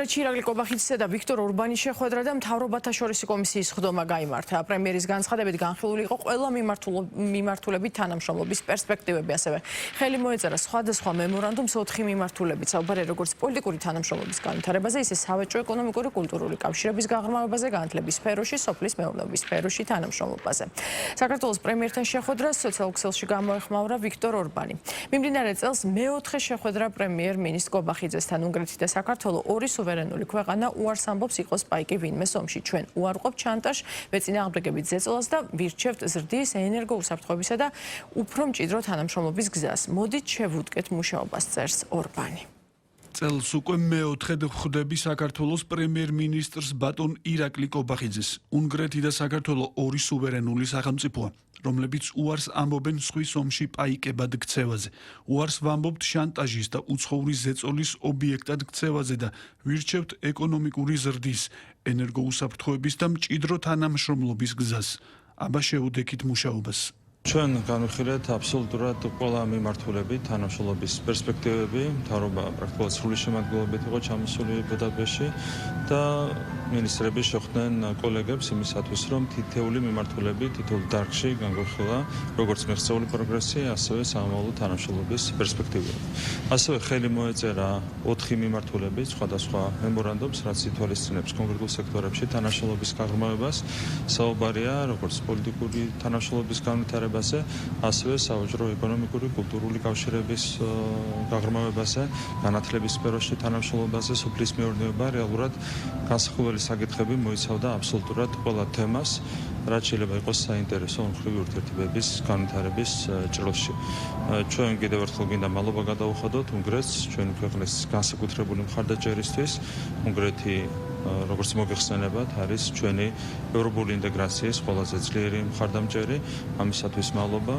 უნგრეთში ირაკლი კობახიძისა და ვიქტორ ორბანის შეხვედრა და მთავრობათა შორისი კომისიის ხდომა გაიმართა. პრემიერის განცხადებით განხილული იყო ყველა მიმართულებით თანამშრომლობის პერსპექტივები, ასევე ხელი მოეწერა სხვადასხვა მემორანდუმს 4 მიმართულებით, საუბარია როგორც პოლიტიკური თანამშრომლობის განვითარებაზე, ისე სავაჭრო ეკონომიკური კულტურული კავშირების გაღრმავებაზე, განათლების სფეროში, სოფლის მეურნეობის სფეროში თანამშრომლობაზე. საქართველოს პრემიერთან შეხვედრას სოციალურ ქსელში გამოეხმაურა ვიქტორ ორბანი. მიმდინარე წელს მეოთხე შეხვედრა პრემიერ-მინისტრ კობახიძესთან. უნგრეთი და საქართველო ორი სუვერენული ქვეყანა უარს ამბობს იყოს პაიკი ვინმეს ომში. ჩვენ უარყოფთ ჩანტაჟს, ვეწინააღმდეგებით ზეწოლას და ვირჩევთ ზრდის, ენერგო უსაფრთხოებისა და უფრო მჭიდრო თანამშრომლობის გზას. მოდით შევუდგეთ მუშაობას, წერს ორბანი. წელს უკვე მეოთხედ ხვდები საქართველოს პრემიერ-მინისტრს ბატონ ირაკლი კობახიძეს. უნგრეთი და საქართველო ორი სუვერენული სახელმწიფოა, რომლებიც უარს ამბობენ ზღვის ომში პაიკებად ქცევაზე. უარს ვამბობთ შანტაჟის და უცხოური ზეწოლის ობიექტად ქცევაზე და ვირჩევთ ეკონომიკური ზრდის, ენერგოუსაფრთხოების და მჭიდრო თანამშრომლობის გზას. აბა შევუდექით მუშაობას. ჩვენ განვიხილეთ აბსოლუტურად ყველა მიმართულებით თანამშრომლობის პერსპექტივები, მთავრობა პრაქტიკულად სრული შემადგენლობით იყო ჩამოსული ბუდაპეშტში და მინისტრები შეხვდნენ კოლეგებს იმისათვის, რომ თითეული მიმართულებით, თითოეულ დარგში განვიხილა როგორც მიღწეული პროგრესი, ასევე სამომავლო თანამშრომლობის პერსპექტივები. ასევე ხელი მოეწერა 4 მიმართულებით სხვადასხვა მემორანდუმს, რაც ითვალისწინებს კონკრეტულ სექტორებში თანამშრომლობის გაღრმავებას, საუბარია როგორც პოლიტიკური თანამშრომლობის განვითარებაზე, ასევე სავაჭრო ეკონომიკური კულტურული კავშირების გაღრმავებაზე, განათლების სფეროში თანამშრომლობაზე, სოფლის მეურნეობა, რეალურად განსხვავებული საკითხები მოიცავდა აბსოლუტურად ყველა თემას, რაც შეიძლება იყოს საინტერესო ორმხრივი ურთიერთობების განვითარების ჭრილში. ჩვენ კიდევ ერთხელ გინდა მადლობა გადავუხადოთ უნგრეთს, ჩვენი ქვეყნის განსაკუთრებული მხარდაჭერისთვის. უნგრეთი როგორც მოგეხსენებათ, არის ჩვენი ევროპული ინტეგრაციის ყველაზე ძლიერი მხარდამჭერი. ამისათვის მადლობა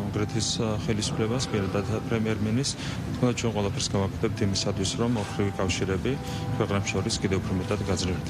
უნგრეთის ხელისუფლებას, პირადად პრემიერ-მინისტრს. თქმა უნდა, ჩვენ ყველაფერს გავაკეთებთ იმისათვის, რომ ორმხრივი კავშირები ქვეყნებს შორის კიდევ უფრო მეტად გაძლიერდეს.